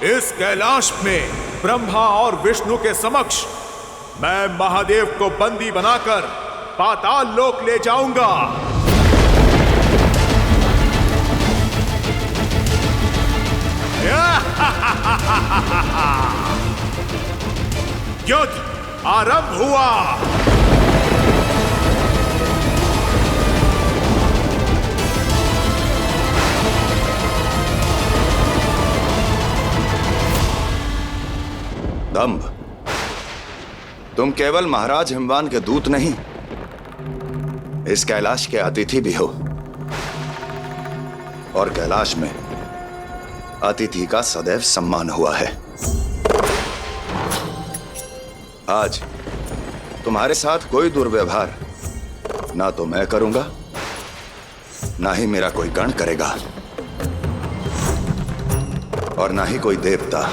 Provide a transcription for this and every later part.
इस कैलाश में ब्रह्मा और विष्णु के समक्ष मैं महादेव को बंदी बनाकर पाताल लोक ले जाऊंगा। युद्ध आरंभ हुआ। दंभ, तुम केवल महाराज हिमवान के दूत नहीं, इस कैलाश के अतिथि भी हो। और कैलाश में अतिथि का सदैव सम्मान हुआ है। आज तुम्हारे साथ कोई दुर्व्यवहार ना तो मैं करूंगा, ना ही मेरा कोई गण करेगा, और ना ही कोई देवता।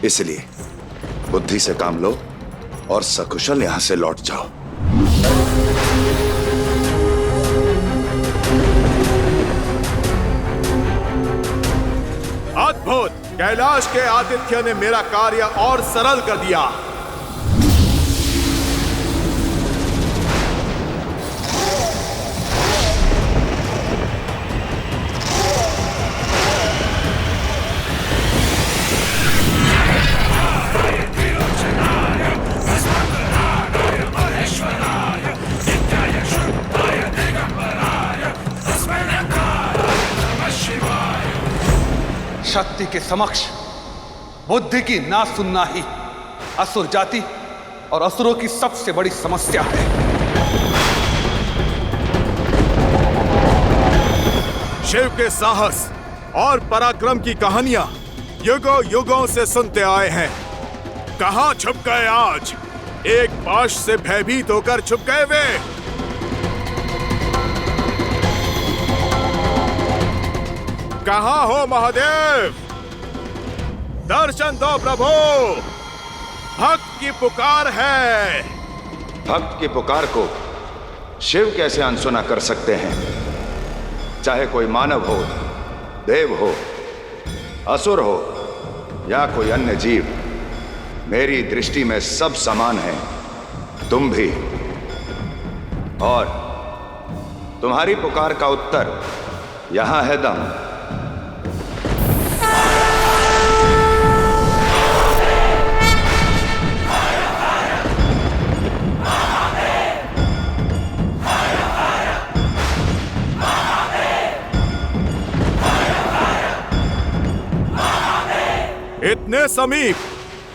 इसलिए बुद्धि से काम लो और सकुशल यहां से लौट जाओ। अद्भुत! कैलाश के आतिथ्य ने मेरा कार्य और सरल कर दिया। शक्ति के समक्ष बुद्धि की ना सुनना ही असुर जाति और असुरों की सबसे बड़ी समस्या है। शिव के साहस और पराक्रम की कहानियां युगों युगों से सुनते आए हैं। कहां छुप गए आज? एक पाश से भयभीत होकर छुप गए वे। कहां हो महादेव? दर्शन दो प्रभु। भक्त की पुकार है। भक्त की पुकार को शिव कैसे अनसुना कर सकते हैं? चाहे कोई मानव हो, देव हो, असुर हो या कोई अन्य जीव, मेरी दृष्टि में सब समान है। तुम भी। और तुम्हारी पुकार का उत्तर यहां है दंभ। इतने समीप,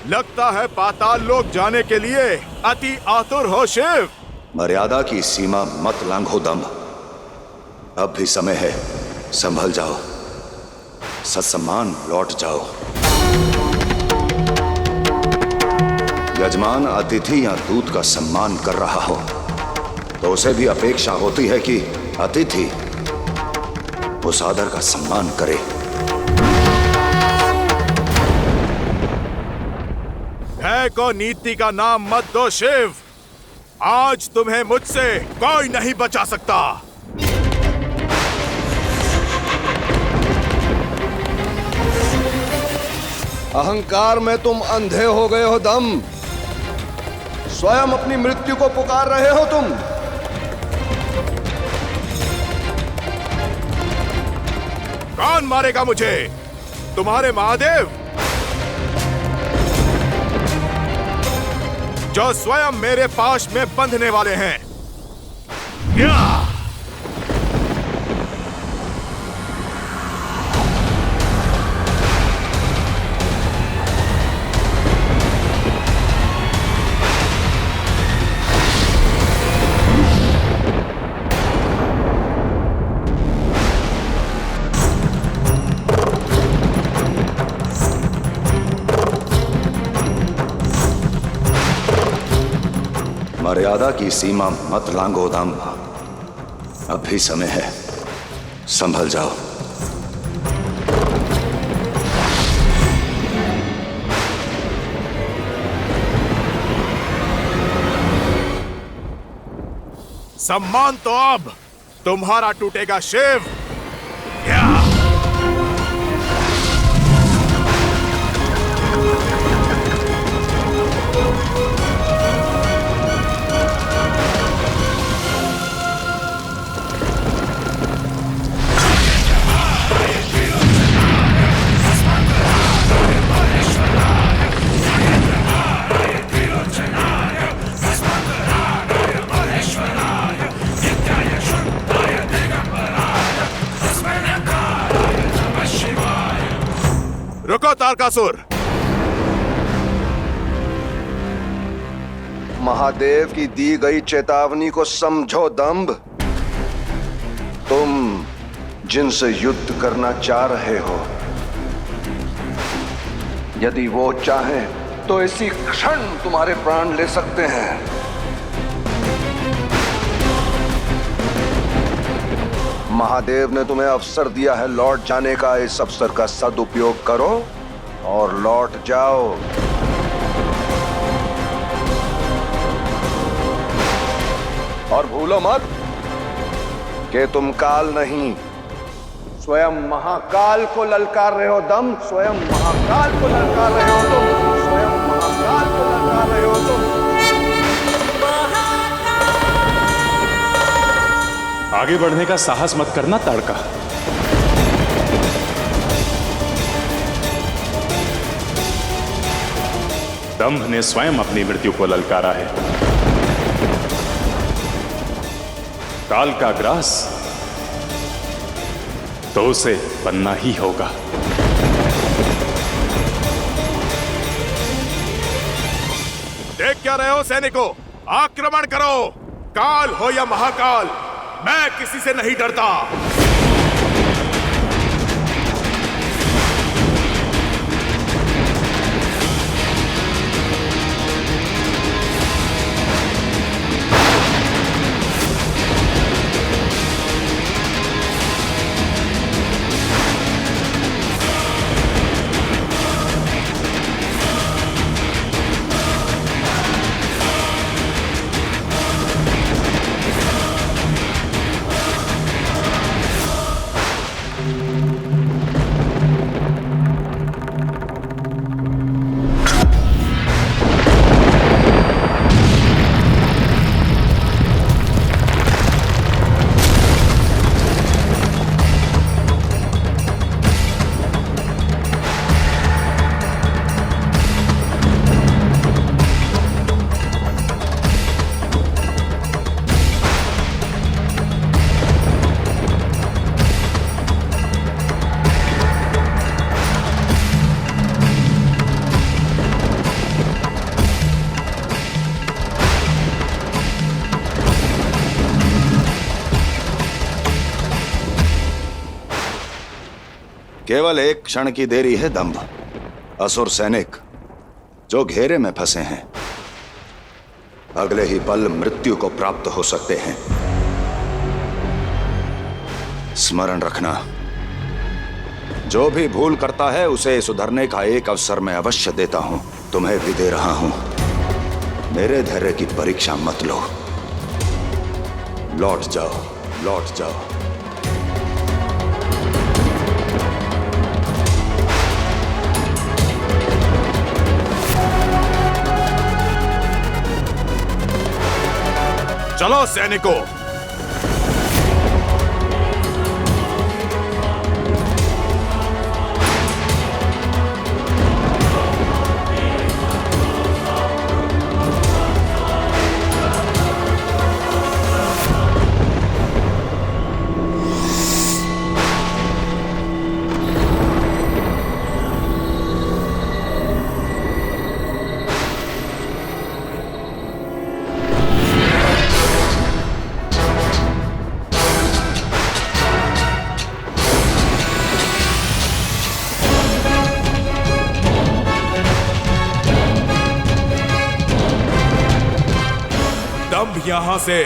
लगता है पाताल लोक जाने के लिए अति आतुर हो शिव। मर्यादा की सीमा मत लांघो दंभ। अब भी समय है, संभल जाओ, सत्सम्मान लौट जाओ। यजमान अतिथि या दूत का सम्मान कर रहा हो तो उसे भी अपेक्षा होती है कि अतिथि उस आदर का सम्मान करे। भय को नीति का नाम मत दो शिव। आज तुम्हें मुझसे कोई नहीं बचा सकता। अहंकार में तुम अंधे हो गए हो दंभ। स्वयं अपनी मृत्यु को पुकार रहे हो तुम। कौन मारेगा मुझे? तुम्हारे महादेव, जो स्वयं मेरे पाश में बंधने वाले हैं। मर्यादा की सीमा मत लांघो दंभ। अब भी समय है, संभल जाओ। सम्मान तो अब तुम्हारा टूटेगा शिव। रुको तारकासुर। महादेव की दी गई चेतावनी को समझो दंभ। तुम जिनसे युद्ध करना चाह रहे हो, यदि वो चाहें तो इसी क्षण तुम्हारे प्राण ले सकते हैं। महादेव ने तुम्हें अवसर दिया है लौट जाने का। इस अवसर का सदुपयोग करो और लौट जाओ। और भूलो मत कि तुम काल नहीं, स्वयं महाकाल को ललकार रहे हो दम। स्वयं महाकाल को ललकार रहे हो तुम। स्वयं महाकाल को ललकार रहे हो तुम। आगे बढ़ने का साहस मत करना ताड़का। दंभ ने स्वयं अपनी मृत्यु को ललकारा है। काल का ग्रास तो उसे बनना ही होगा। देख क्या रहे हो सैनिकों, आक्रमण करो। काल हो या महाकाल, मैं किसी से नहीं डरता। केवल एक क्षण की देरी है दंभ। असुर सैनिक जो घेरे में फंसे हैं, अगले ही पल मृत्यु को प्राप्त हो सकते हैं। स्मरण रखना, जो भी भूल करता है उसे सुधरने का एक अवसर मैं अवश्य देता हूं। तुम्हें भी दे रहा हूं। मेरे धैर्य की परीक्षा मत लो। लौट जाओ, लौट जाओ। चलो सैनिकों, दंभ यहां से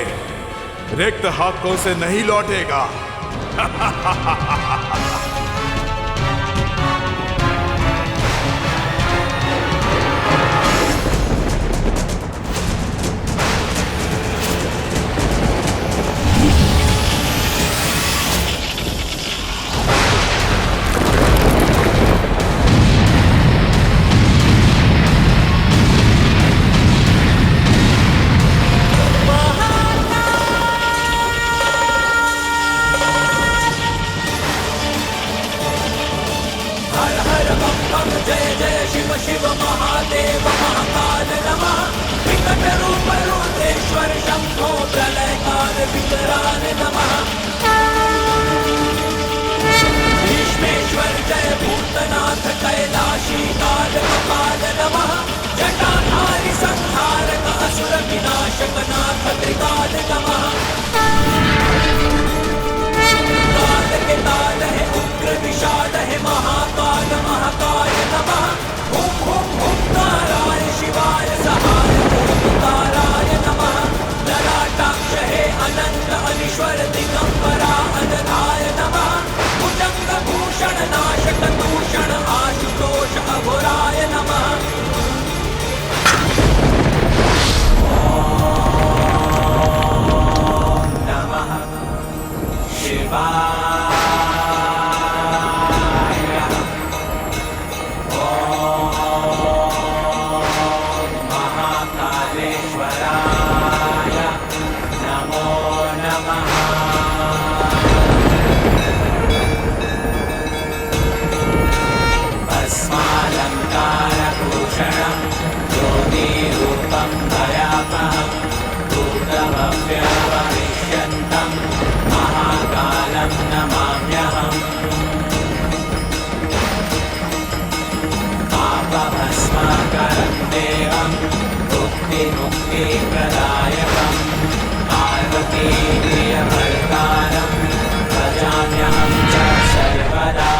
रिक्त हाथों से नहीं लौटेगा। विनाशकनाथ त्रिकाल नमः। काल के काल है उग्र विशाल है महाकाल महाकाल नमः। हुम हुम हुंकाराय शिवाय सहाय ओंकाराय नमः। ललाटाक्ष है अनंत अनीश्वर दिगंबरा अनघाय नमः। भुजंग भूषण नाशक दूषण आशुतोष अघोराय नमः। ओम नमः शिवाय। मुक्तिप्रदायकं पार्वती प्रियभर्तारं भजाम्यहं च सर्वदा।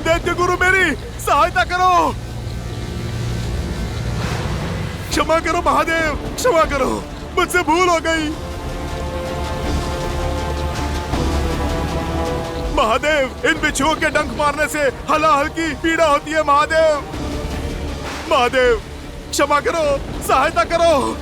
दैत्य गुरु मेरी सहायता करो। क्षमा करो महादेव, क्षमा करो, मुझसे भूल हो गई। महादेव, इन बिच्छुओं के डंक मारने से हलाहल की पीड़ा होती है। महादेव, महादेव क्षमा करो, सहायता करो।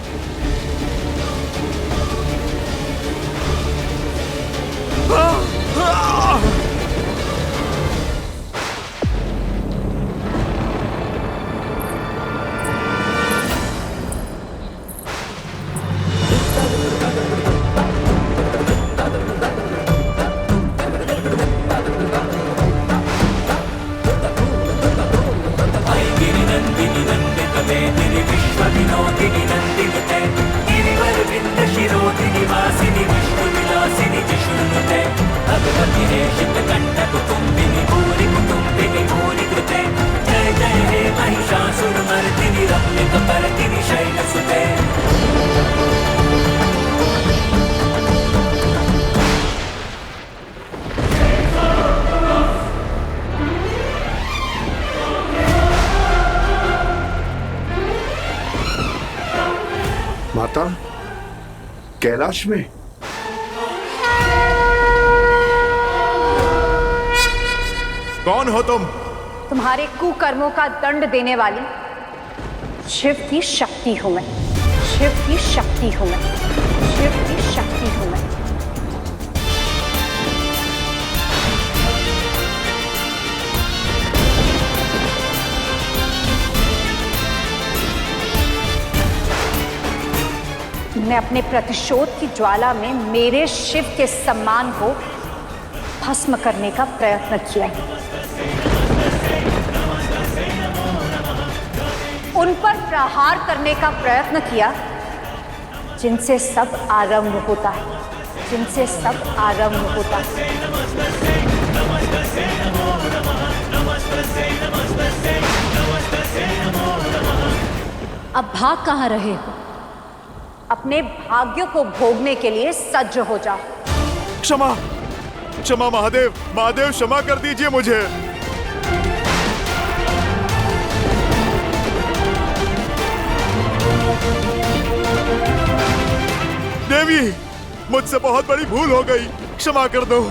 माता, कैलाश में कौन हो तुम? तुम्हारे कुकर्मों का दंड देने वाली शिव की शक्ति हूं मैं। शिव की शक्ति हूं मैं। शिव की शक्ति हूं मैं। तुमने अपने प्रतिशोध की ज्वाला में मेरे शिव के सम्मान को भस्म करने का प्रयत्न किया। उन पर प्रहार करने का प्रयत्न किया जिनसे सब आरंभ होता है, जिनसे सब आरंभ होता है। अब भाग कहाँ रहे हो? अपने भाग्यों को भोगने के लिए सज्ज हो जाओ। क्षमा, क्षमा महादेव, महादेव क्षमा कर दीजिए मुझे। देवी, मुझसे बहुत बड़ी भूल हो गई, क्षमा कर दो।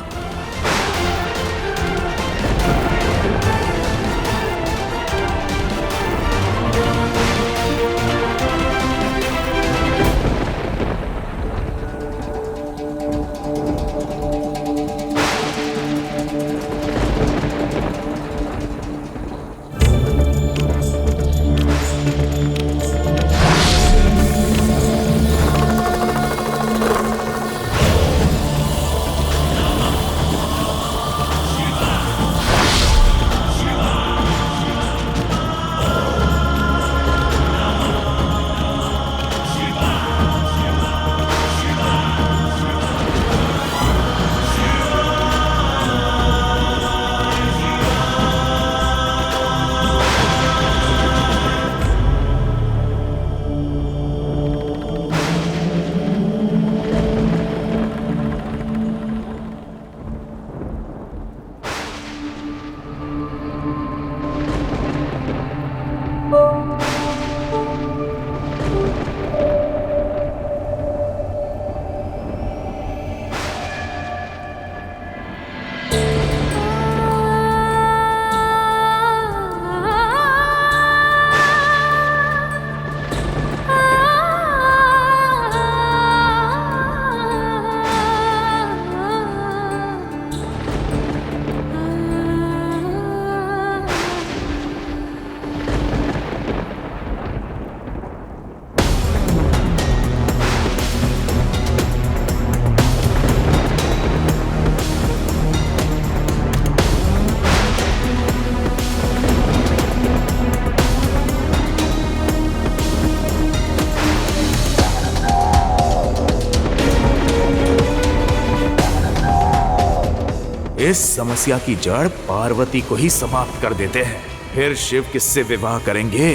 इस समस्या की जड़ पार्वती को ही समाप्त कर देते हैं। फिर शिव किससे विवाह करेंगे?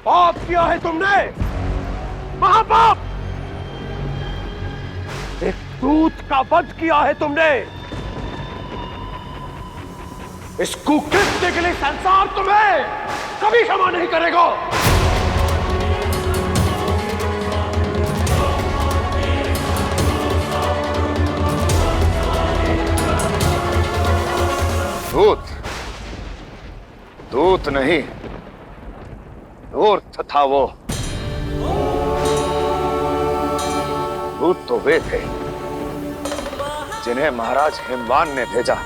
पाप किया है तुमने, महापाप। एक दूत का वध किया है तुमने। इस कुकृत्य के लिए संसार तुम्हें कभी क्षमा नहीं करेगा। दूत नहीं, धूर्त था वो। दूत तो वे थे जिन्हें महाराज हिमवान ने भेजा।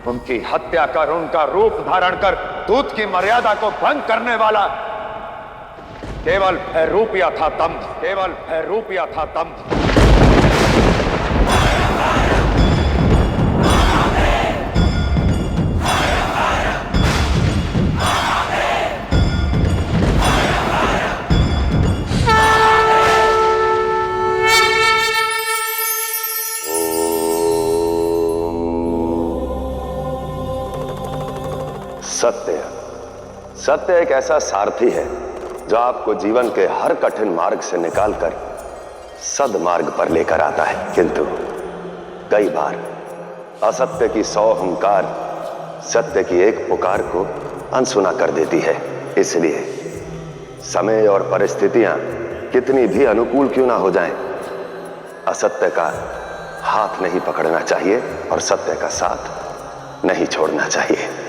उनकी हत्या कर, उनका रूप धारण कर दूत की मर्यादा को भंग करने वाला केवल भयरूपिया था दंभ, केवल भयरूपिया था दंभ। सत्य एक ऐसा सारथी है जो आपको जीवन के हर कठिन मार्ग से निकालकर सद्मार्ग पर लेकर आता है। किंतु कई बार असत्य की 100 हुंकार सत्य की एक पुकार को अनसुना कर देती है। इसलिए समय और परिस्थितियां कितनी भी अनुकूल क्यों ना हो जाएं, असत्य का हाथ नहीं पकड़ना चाहिए और सत्य का साथ नहीं छोड़ना चाहिए।